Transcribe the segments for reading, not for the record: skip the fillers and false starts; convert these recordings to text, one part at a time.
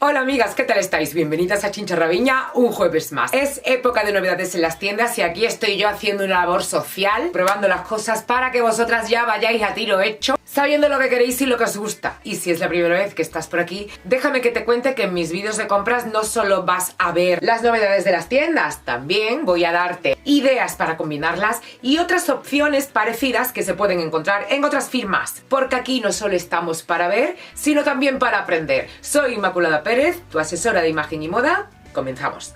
Hola amigas, ¿qué tal estáis? Bienvenidas a Chincharraviña, un jueves más. Es época de novedades en las tiendas y aquí estoy yo haciendo una labor social, probando las cosas para que vosotras ya vayáis a tiro hecho, sabiendo lo que queréis y lo que os gusta. Y si es la primera vez que estás por aquí, déjame que te cuente que en mis vídeos de compras no solo vas a ver las novedades de las tiendas, también voy a darte ideas para combinarlas y otras opciones parecidas que se pueden encontrar en otras firmas. Porque aquí no solo estamos para ver, sino también para aprender. Soy Inmaculada Pérez, tu asesora de imagen y moda. Comenzamos.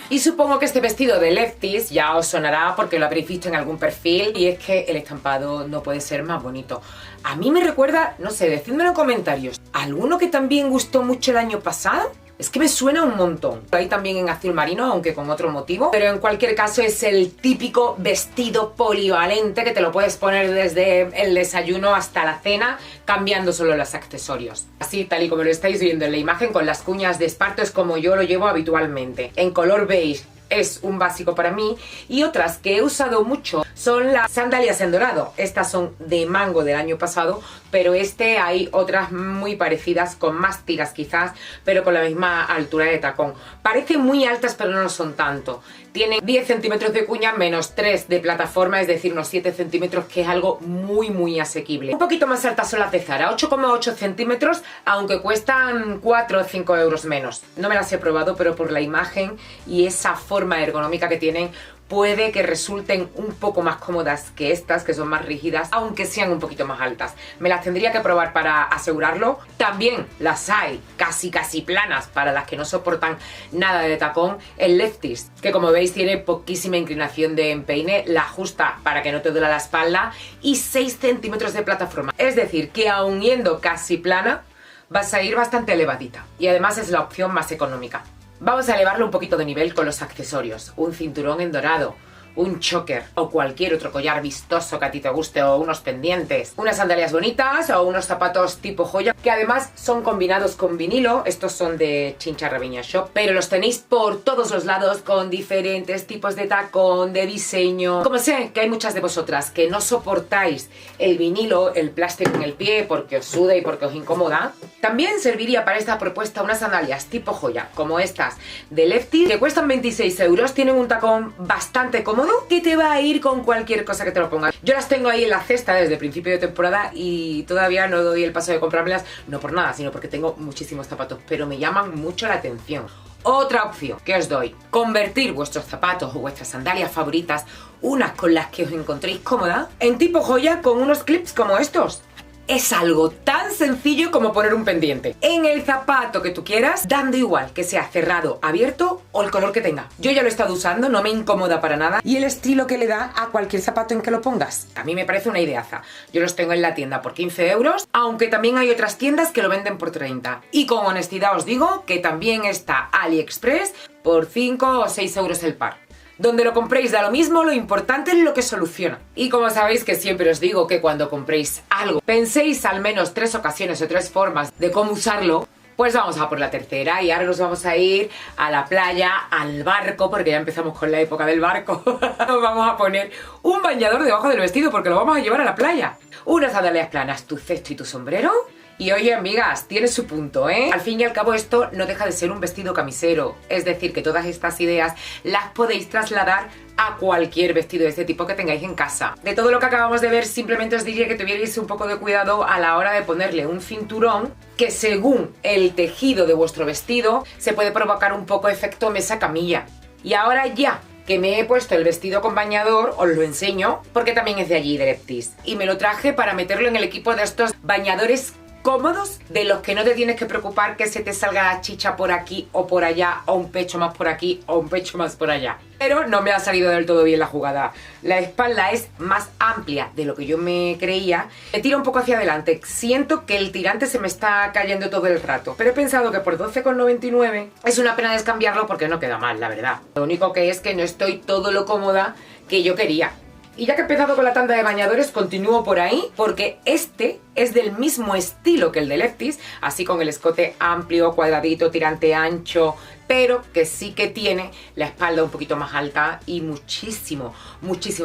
Y supongo que este vestido de Lefties ya os sonará porque lo habréis visto en algún perfil y es que el estampado no puede ser más bonito. A mí me recuerda, no sé, decídmelo en comentarios, ¿alguno que también gustó mucho el año pasado? Es que me suena un montón. Hay también en azul marino, aunque con otro motivo. Pero en cualquier caso es el típico vestido polivalente que te lo puedes poner desde el desayuno hasta la cena, cambiando solo los accesorios. Así, tal y como lo estáis viendo en la imagen, con las cuñas de esparto es como yo lo llevo habitualmente. En color beige es un básico para mí. Y otras que he usado mucho son las sandalias en dorado. Estas son de mango del año pasado, pero hay otras muy parecidas, con más tiras quizás, pero con la misma altura de tacón. Parecen muy altas, pero no lo son tanto. Tienen 10 centímetros de cuña menos 3 de plataforma, es decir, unos 7 centímetros, que es algo muy asequible. Un poquito más altas son las de Zara, 8,8 centímetros, aunque cuestan 4 o 5 euros menos. No me las he probado, pero por la imagen y esa forma ergonómica que tienen, puede que resulten un poco más cómodas que estas, que son más rígidas, aunque sean un poquito más altas. Me las tendría que probar para asegurarlo. También las hay casi planas para las que no soportan nada de tacón. El Lefties, que como veis tiene poquísima inclinación de empeine, la ajusta para que no te duela la espalda, y 6 centímetros de plataforma. Es decir, que aun yendo casi plana, vas a ir bastante elevadita. Y además es la opción más económica. Vamos a elevarlo un poquito de nivel con los accesorios. Un cinturón en dorado, un choker o cualquier otro collar vistoso que a ti te guste, o unos pendientes, unas sandalias bonitas o unos zapatos tipo joya, que además son combinados con vinilo. Estos son de Chincharraviña Shop, pero los tenéis por todos los lados con diferentes tipos de tacón, de diseño. Como sé que hay muchas de vosotras que no soportáis el vinilo, el plástico en el pie, porque os suda y porque os incomoda, también serviría para esta propuesta unas sandalias tipo joya, como estas de Lefties, que cuestan 26 euros, tienen un tacón bastante cómodo, que te va a ir con cualquier cosa que te lo pongas. Yo las tengo ahí en la cesta desde principio de temporada y todavía no doy el paso de comprármelas, no por nada, sino porque tengo muchísimos zapatos, pero me llaman mucho la atención. Otra opción que os doy: convertir vuestros zapatos o vuestras sandalias favoritas, unas con las que os encontréis cómoda, en tipo joya con unos clips como estos. Es algo tan sencillo como poner un pendiente en el zapato que tú quieras, dando igual que sea cerrado, abierto o el color que tenga. Yo ya lo he estado usando, no me incomoda para nada, y el estilo que le da a cualquier zapato en que lo pongas, a mí me parece una ideaza. Yo los tengo en la tienda por 15 euros, aunque también hay otras tiendas que lo venden por 30. Y con honestidad os digo que también está AliExpress por 5 o 6 euros el par. Donde lo compréis da lo mismo, lo importante es lo que soluciona. Y como sabéis que siempre os digo que cuando compréis algo, penséis al menos 3 ocasiones o 3 formas de cómo usarlo, pues vamos a por la tercera. Y ahora nos vamos a ir a la playa, al barco, porque ya empezamos con la época del barco. Nos vamos a poner un bañador debajo del vestido porque lo vamos a llevar a la playa. Unas sandalias planas, tu cesto y tu sombrero. Y oye, amigas, tiene su punto, ¿eh? Al fin y al cabo esto no deja de ser un vestido camisero. Es decir, que todas estas ideas las podéis trasladar a cualquier vestido de este tipo que tengáis en casa. De todo lo que acabamos de ver, simplemente os diría que tuvierais un poco de cuidado a la hora de ponerle un cinturón, que según el tejido de vuestro vestido se puede provocar un poco efecto mesa camilla. Y ahora ya que me he puesto el vestido con bañador, os lo enseño, porque también es de allí, de Lefties. Y me lo traje para meterlo en el equipo de estos bañadores cómodos, de los que no te tienes que preocupar que se te salga la chicha por aquí o por allá, o un pecho más por aquí o un pecho más por allá. Pero no me ha salido del todo bien la jugada. La espalda es más amplia de lo que yo me creía. Me tira un poco hacia adelante. Siento que el tirante se me está cayendo todo el rato. Pero he pensado que por 12,99 es una pena descambiarlo porque no queda mal, la verdad. Lo único que es que no estoy todo lo cómoda que yo quería. Y ya que he empezado con la tanda de bañadores, continúo por ahí, porque este es del mismo estilo que el de Lefties, así con el escote amplio, cuadradito, tirante ancho, pero que sí que tiene la espalda un poquito más alta y muchísimo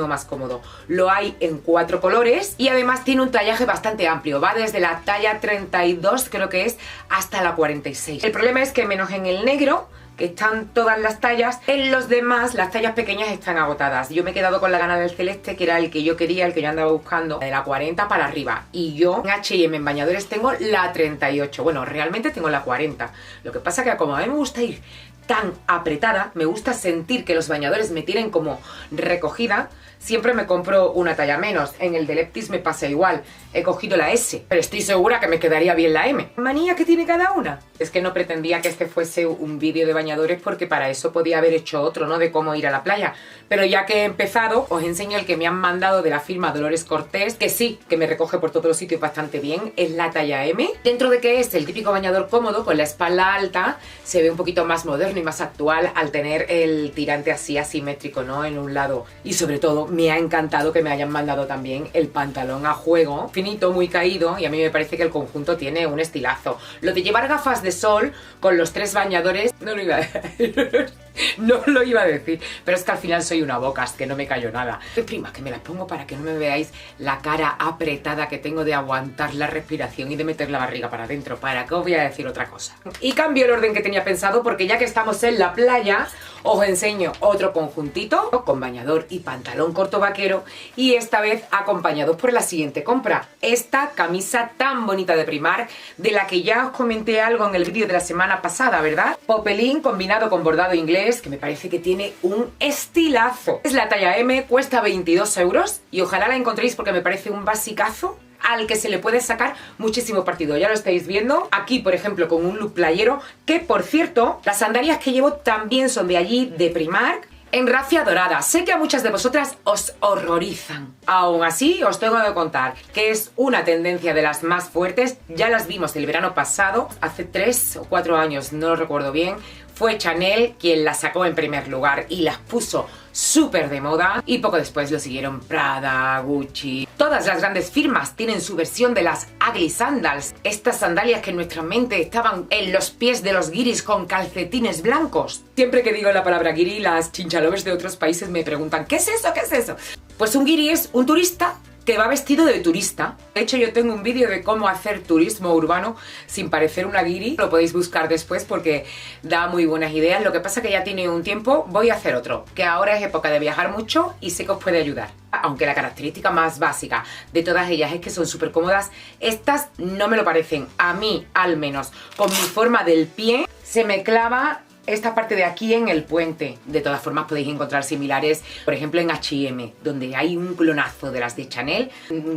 más cómodo. Lo hay en 4 colores y además tiene un tallaje bastante amplio, va desde la talla 32 creo que es hasta la 46. El problema es que menos en el negro, que están todas las tallas, en los demás las tallas pequeñas están agotadas. Yo me he quedado con la gana del celeste, que era el que yo quería, el que yo andaba buscando, de la 40 para arriba, y yo en H&M en bañadores tengo la 38, bueno, realmente tengo la 40, lo que pasa que como a mí me gusta ir tan apretada, me gusta sentir que los bañadores me tienen como recogida, siempre me compro una talla menos. En el de Lefties me pasa igual, he cogido la S, pero estoy segura que me quedaría bien la M. ¿Manía que tiene cada una? Es que no pretendía que este fuese un vídeo de bañadores porque para eso podía haber hecho otro, ¿no? De cómo ir a la playa. Pero ya que he empezado, os enseño el que me han mandado de la firma Dolores Cortés, que sí, que me recoge por todos los sitios bastante bien, es la talla M. Dentro de que es el típico bañador cómodo, con la espalda alta, se ve un poquito más moderno y más actual al tener el tirante así asimétrico, ¿no? En un lado. Y sobre todo, me ha encantado que me hayan mandado también el pantalón a juego, finito, muy caído, y a mí me parece que el conjunto tiene un estilazo. Lo de llevar gafas de sol con los 3 bañadores, no lo iba a decir. No lo iba a decir, pero es que al final soy una bocas, que no me cayó nada. Prima, que me las pongo para que no me veáis la cara apretada que tengo de aguantar la respiración y de meter la barriga para adentro. ¿Para qué os voy a decir otra cosa? Y cambio el orden que tenía pensado porque ya que estamos en la playa, os enseño otro conjuntito con bañador y pantalón corto vaquero, y esta vez acompañados por la siguiente compra. Esta camisa tan bonita de Primark, de la que ya os comenté algo en el vídeo de la semana pasada, ¿verdad? Popelín combinado con bordado inglés, que me parece que tiene un estilazo. Es la talla M, cuesta 22 euros y ojalá la encontréis porque me parece un basicazo al que se le puede sacar muchísimo partido. Ya lo estáis viendo aquí, por ejemplo, con un look playero, que por cierto, las sandalias que llevo también son de allí, de Primark, en rafia dorada. Sé que a muchas de vosotras os horrorizan. Aún así, os tengo que contar que es una tendencia de las más fuertes. Ya las vimos el verano pasado, hace 3 o 4 años, no lo recuerdo bien. Fue Chanel quien las sacó en primer lugar y las puso súper de moda, y poco después lo siguieron Prada, Gucci. Todas las grandes firmas tienen su versión de las ugly sandals, estas sandalias que en nuestra mente estaban en los pies de los guiris con calcetines blancos. Siempre que digo la palabra guiri, las chinchalovers de otros países me preguntan ¿qué es eso? ¿Qué es eso? Pues un guiri es un turista que va vestido de turista. De hecho, yo tengo un vídeo de cómo hacer turismo urbano sin parecer una guiri. Lo podéis buscar después porque da muy buenas ideas. Lo que pasa que ya tiene un tiempo, voy a hacer otro, que ahora es época de viajar mucho y sé que os puede ayudar. Aunque la característica más básica de todas ellas es que son súper cómodas, estas no me lo parecen. A mí, al menos, con mi forma del pie, se me clava esta parte de aquí en el puente. De todas formas podéis encontrar similares, por ejemplo en H&M, donde hay un clonazo de las de Chanel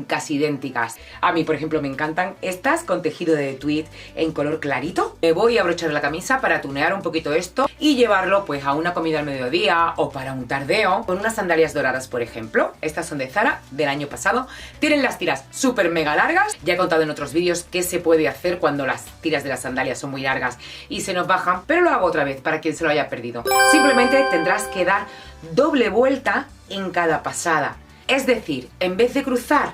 casi idénticas. A mí, por ejemplo, me encantan estas con tejido de tweed en color clarito. Me voy a abrochar la camisa para tunear un poquito esto y llevarlo pues a una comida al mediodía o para un tardeo con unas sandalias doradas, por ejemplo. Estas son de Zara del año pasado. Tienen las tiras súper mega largas. Ya he contado en otros vídeos qué se puede hacer cuando las tiras de las sandalias son muy largas y se nos bajan, pero lo hago otra vez para quien se lo haya perdido. Simplemente tendrás que dar doble vuelta en cada pasada. Es decir, en vez de cruzar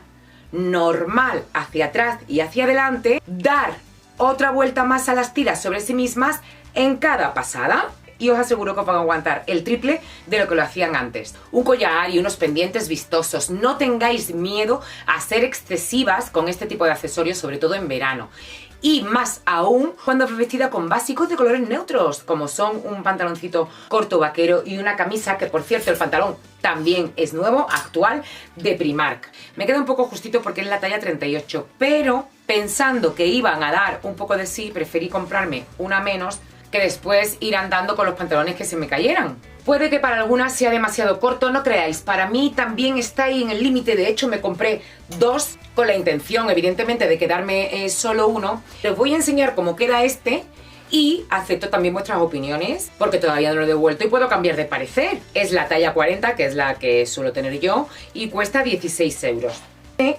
normal hacia atrás y hacia adelante, dar otra vuelta más a las tiras sobre sí mismas en cada pasada. Y os aseguro que os van a aguantar el triple de lo que lo hacían antes. Un collar y unos pendientes vistosos. No tengáis miedo a ser excesivas con este tipo de accesorios, sobre todo en verano. Y más aún cuando vais vestida con básicos de colores neutros, como son un pantaloncito corto vaquero y una camisa, que por cierto el pantalón también es nuevo, actual, de Primark. Me queda un poco justito porque es la talla 38, pero pensando que iban a dar un poco de sí, preferí comprarme una menos que después ir andando con los pantalones que se me cayeran. Puede que para algunas sea demasiado corto, no creáis, para mí también está ahí en el límite. De hecho me compré 2 con la intención evidentemente de quedarme solo uno. Les voy a enseñar cómo queda este y acepto también vuestras opiniones porque todavía no lo he devuelto y puedo cambiar de parecer. Es la talla 40, que es la que suelo tener yo, y cuesta 16 euros.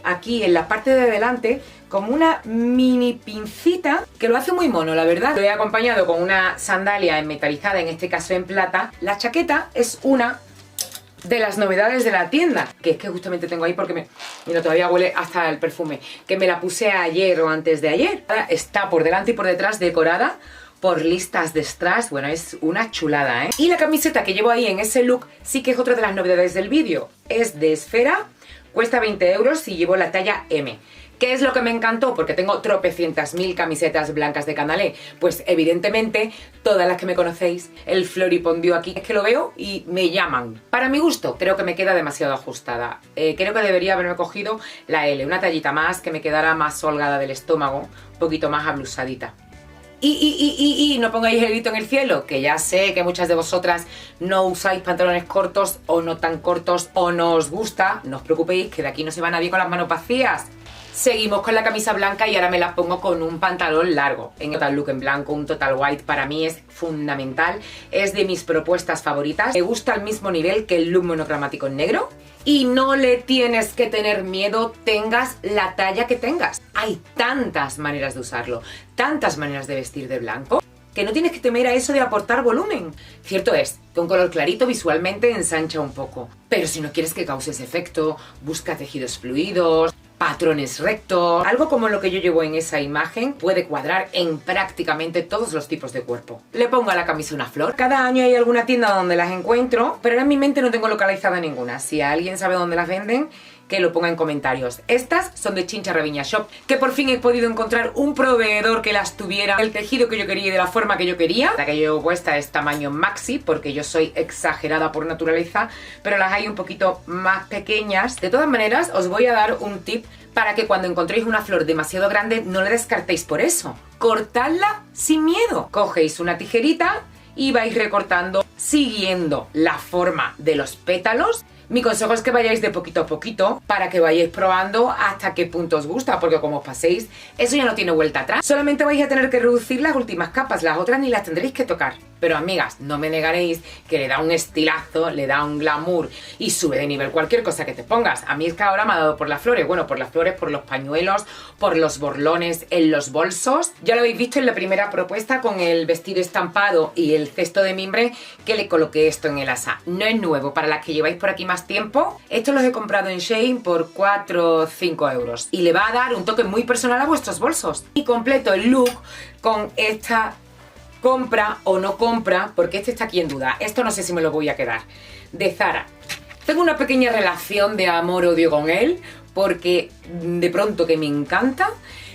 Aquí en la parte de delante como una mini pincita que lo hace muy mono, la verdad. Lo he acompañado con una sandalia metalizada, en este caso en plata. La chaqueta es una de las novedades de la tienda, que es que justamente tengo ahí porque mira, todavía huele hasta el perfume, que me la puse ayer o antes de ayer. Está por delante y por detrás decorada por listas de strass. Bueno, es una chulada, ¿eh? Y la camiseta que llevo ahí en ese look sí que es otra de las novedades del vídeo. Es de esfera, cuesta 20 euros y llevo la talla M. ¿Qué es lo que me encantó? Porque tengo tropecientas mil camisetas blancas de Canalé. Pues evidentemente, todas las que me conocéis, el floripondió aquí. Es que lo veo y me llaman. Para mi gusto, creo que me queda demasiado ajustada. Creo que debería haberme cogido la L, una tallita más, que me quedara más holgada del estómago, un poquito más ablusadita. Y no pongáis el grito en el cielo, que ya sé que muchas de vosotras no usáis pantalones cortos o no tan cortos o no os gusta. No os preocupéis, que de aquí no se va nadie con las manos vacías. Seguimos con la camisa blanca y ahora me la pongo con un pantalón largo. En total look en blanco, un total white, para mí es fundamental. Es de mis propuestas favoritas. Me gusta al mismo nivel que el look monocromático en negro. Y no le tienes que tener miedo, tengas la talla que tengas. Hay tantas maneras de usarlo, tantas maneras de vestir de blanco, que no tienes que temer a eso de aportar volumen. Cierto es que un color clarito visualmente ensancha un poco. Pero si no quieres que cause ese efecto, busca tejidos fluidos, patrones rectos. Algo como lo que yo llevo en esa imagen puede cuadrar en prácticamente todos los tipos de cuerpo. Le pongo a la camisa una flor. Cada año hay alguna tienda donde las encuentro, pero ahora en mi mente no tengo localizada ninguna. Si alguien sabe dónde las venden, que lo ponga en comentarios. Estas son de Chincha Reviña Shop, que por fin he podido encontrar un proveedor que las tuviera del tejido que yo quería y de la forma que yo quería. La que yo llevo puesta es tamaño maxi, porque yo soy exagerada por naturaleza, pero las hay un poquito más pequeñas. De todas maneras, os voy a dar un tip para que cuando encontréis una flor demasiado grande no la descartéis por eso. Cortadla sin miedo. Cogéis una tijerita y vais recortando siguiendo la forma de los pétalos. Mi consejo es que vayáis de poquito a poquito para que vayáis probando hasta qué punto os gusta, porque como os paséis, eso ya no tiene vuelta atrás. Solamente vais a tener que reducir las últimas capas, las otras ni las tendréis que tocar. Pero amigas, no me negaréis que le da un estilazo, le da un glamour y sube de nivel cualquier cosa que te pongas. A mí es que ahora me ha dado por las flores, bueno, por las flores, por los pañuelos, por los borlones en los bolsos. Ya lo habéis visto en la primera propuesta con el vestido estampado y el cesto de mimbre que le coloqué esto en el asa. No es nuevo, para las que lleváis por aquí más tiempo, estos los he comprado en Shein por 4 o 5 euros y le va a dar un toque muy personal a vuestros bolsos. Y completo el look con esta compra o no compra, porque este está aquí en duda, esto no sé si me lo voy a quedar, de Zara. Tengo una pequeña relación de amor-odio con él, porque de pronto que me encanta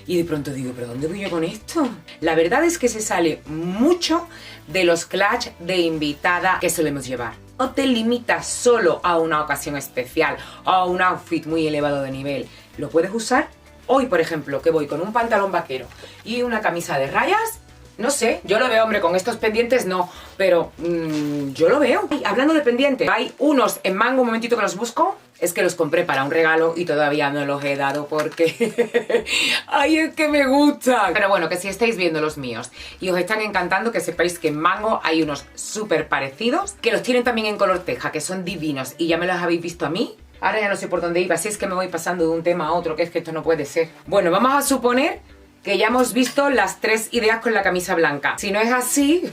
y de pronto digo, ¿pero dónde voy yo con esto? La verdad es que se sale mucho de los clutch de invitada que solemos llevar. No te limitas solo a una ocasión especial o a un outfit muy elevado de nivel. Lo puedes usar hoy, por ejemplo, que voy con un pantalón vaquero y una camisa de rayas. No sé, yo lo veo, hombre, con estos pendientes no, pero yo lo veo. Y hablando de pendientes, hay unos en mango, un momentito que los busco. Es que los compré para un regalo y todavía no los he dado porque... ¡Ay, es que me gustan! Pero bueno, que si estáis viendo los míos y os están encantando, que sepáis que en mango hay unos súper parecidos, que los tienen también en color teja, que son divinos y ya me los habéis visto a mí. Ahora ya no sé por dónde iba, así es que me voy pasando de un tema a otro, que es que esto no puede ser. Bueno, vamos a suponer que ya hemos visto las 3 ideas con la camisa blanca. Si no es así,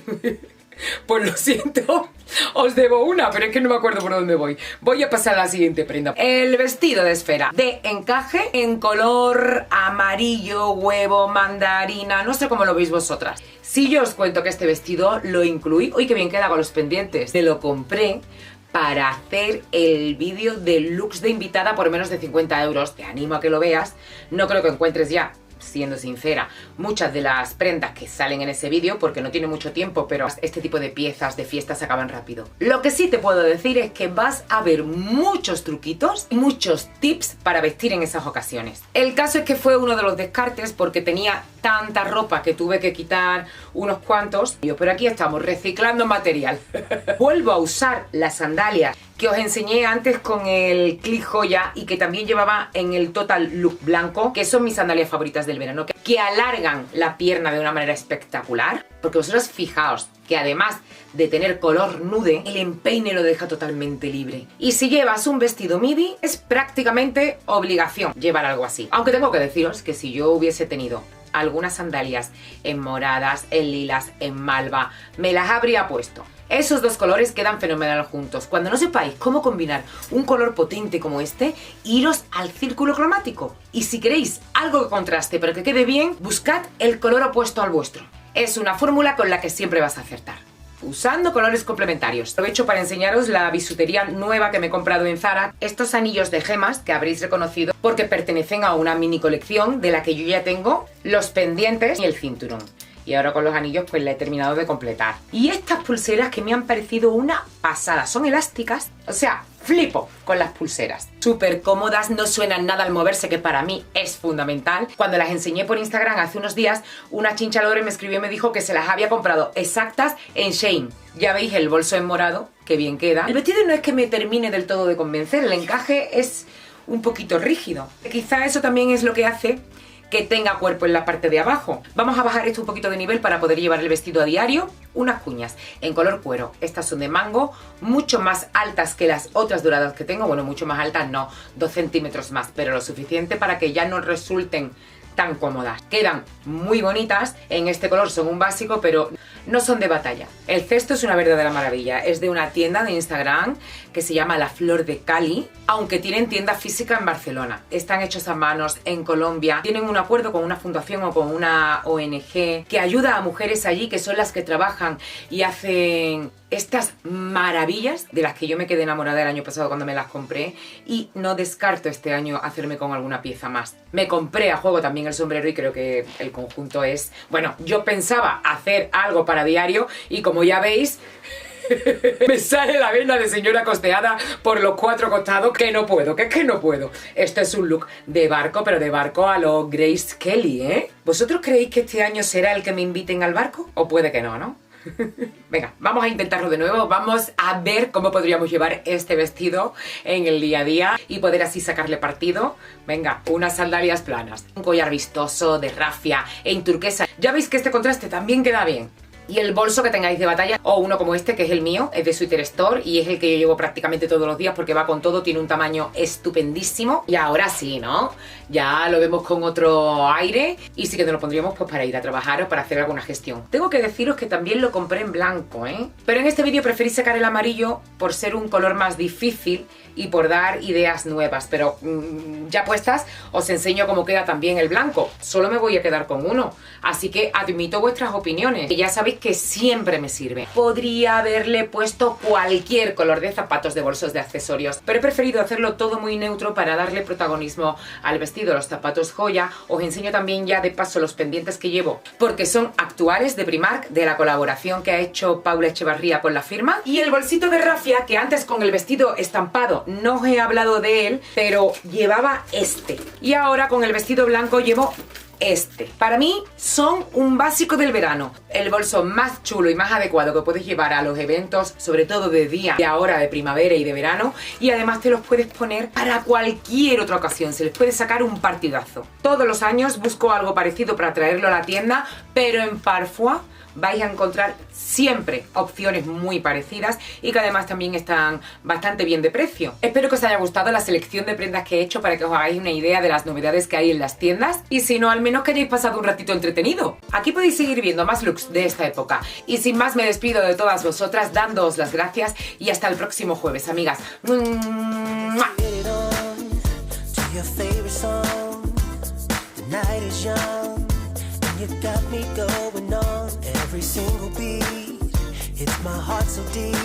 pues lo siento, os debo una, pero es que no me acuerdo por dónde voy. Voy a pasar a la siguiente prenda. El vestido de esfera de encaje en color amarillo, huevo, mandarina, no sé cómo lo veis vosotras. Si yo os cuento que este vestido lo incluí, uy, qué bien queda con los pendientes, me lo compré para hacer el vídeo de looks de invitada por menos de 50 euros. Te animo a que lo veas, no creo que encuentres ya, siendo sincera, muchas de las prendas que salen en ese vídeo porque no tiene mucho tiempo, pero este tipo de piezas de fiesta se acaban rápido. Lo que sí te puedo decir es que vas a ver muchos truquitos y muchos tips para vestir en esas ocasiones. El caso es que fue uno de los descartes porque tenía tanta ropa que tuve que quitar unos cuantos. Y yo, por aquí estamos reciclando material. Vuelvo a usar las sandalias que os enseñé antes con el click joya y que también llevaba en el total look blanco, que son mis sandalias favoritas del verano, que alargan la pierna de una manera espectacular, porque vosotros fijaos que además de tener color nude, el empeine lo deja totalmente libre. Y si llevas un vestido midi, es prácticamente obligación llevar algo así. Aunque tengo que deciros que si yo hubiese tenido algunas sandalias en moradas, en lilas, en malva, me las habría puesto. Esos dos colores quedan fenomenal juntos. Cuando no sepáis cómo combinar un color potente como este, iros al círculo cromático. Y si queréis algo que contraste pero que quede bien, buscad el color opuesto al vuestro. Es una fórmula con la que siempre vas a acertar, usando colores complementarios. Aprovecho para enseñaros la bisutería nueva que me he comprado en Zara. Estos anillos de gemas que habréis reconocido porque pertenecen a una mini colección de la que yo ya tengo los pendientes y el cinturón. Y ahora con los anillos pues la he terminado de completar. Y estas pulseras que me han parecido una pasada. Son elásticas, o sea, flipo con las pulseras. Súper cómodas, no suenan nada al moverse, que para mí es fundamental. Cuando las enseñé por Instagram hace unos días, una chinchalore me escribió y me dijo que se las había comprado exactas en Shein. Ya veis el bolso en morado, que bien queda. El vestido no es que me termine del todo de convencer, el encaje es un poquito rígido. Quizá eso también es lo que hace que tenga cuerpo en la parte de abajo. Vamos a bajar esto un poquito de nivel para poder llevar el vestido a diario. Unas cuñas en color cuero. Estas son de mango, mucho más altas que las otras doradas que tengo. Bueno, mucho más altas no, 2 centímetros más, pero lo suficiente para que ya no resulten tan cómodas. Quedan muy bonitas, en este color son un básico, pero no son de batalla. El cesto es una verdadera maravilla, es de una tienda de Instagram que se llama La Flor de Cali, aunque tienen tienda física en Barcelona. Están hechos a manos en Colombia, tienen un acuerdo con una fundación o con una ONG que ayuda a mujeres allí, que son las que trabajan y hacen estas maravillas de las que yo me quedé enamorada el año pasado cuando me las compré, y no descarto este año hacerme con alguna pieza más. Me compré a juego también el sombrero y creo que el conjunto es... Bueno, yo pensaba hacer algo para diario y como ya veis... me sale la vena de señora costeada por los 4 costados, que no puedo, que es que no puedo. Este es un look de barco, pero de barco a lo Grace Kelly, ¿eh? ¿Vosotros creéis que este año será el que me inviten al barco? O puede que no, ¿no? Venga, vamos a intentarlo de nuevo, vamos a ver cómo podríamos llevar este vestido en el día a día y poder así sacarle partido. Venga, unas sandalias planas, un collar vistoso de rafia en turquesa. Ya veis que este contraste también queda bien. Y el bolso que tengáis de batalla, o uno como este, que es el mío, es de Sweater Store y es el que yo llevo prácticamente todos los días porque va con todo, tiene un tamaño estupendísimo. Y ahora sí, ¿no? Ya lo vemos con otro aire y sí que nos lo pondríamos pues para ir a trabajar o para hacer alguna gestión. Tengo que deciros que también lo compré en blanco, ¿eh? Pero en este vídeo preferí sacar el amarillo por ser un color más difícil y por dar ideas nuevas, pero ya puestas os enseño cómo queda también el blanco. Solo me voy a quedar con uno, así que admito vuestras opiniones, que ya sabéis que siempre me sirve. Podría haberle puesto cualquier color de zapatos, de bolsos, de accesorios, pero he preferido hacerlo todo muy neutro para darle protagonismo al vestido. Los zapatos joya, os enseño también ya de paso los pendientes que llevo, porque son actuales, de Primark, de la colaboración que ha hecho Paula Echevarría con la firma, y el bolsito de rafia que antes con el vestido estampado no os he hablado de él, pero llevaba este, y ahora con el vestido blanco llevo este. Para mí son un básico del verano, el bolso más chulo y más adecuado que puedes llevar a los eventos, sobre todo de día, de ahora, de primavera y de verano, y además te los puedes poner para cualquier otra ocasión, se les puede sacar un partidazo. Todos los años busco algo parecido para traerlo a la tienda, pero en Parfois vais a encontrar siempre opciones muy parecidas y que además también están bastante bien de precio. Espero que os haya gustado la selección de prendas que he hecho para que os hagáis una idea de las novedades que hay en las tiendas, y si no, al menos que hayáis pasado un ratito entretenido. Aquí podéis seguir viendo más looks de esta época, y sin más me despido de todas vosotras dándoos las gracias y hasta el próximo jueves, amigas. You got me going on every single beat. It's my heart so deep.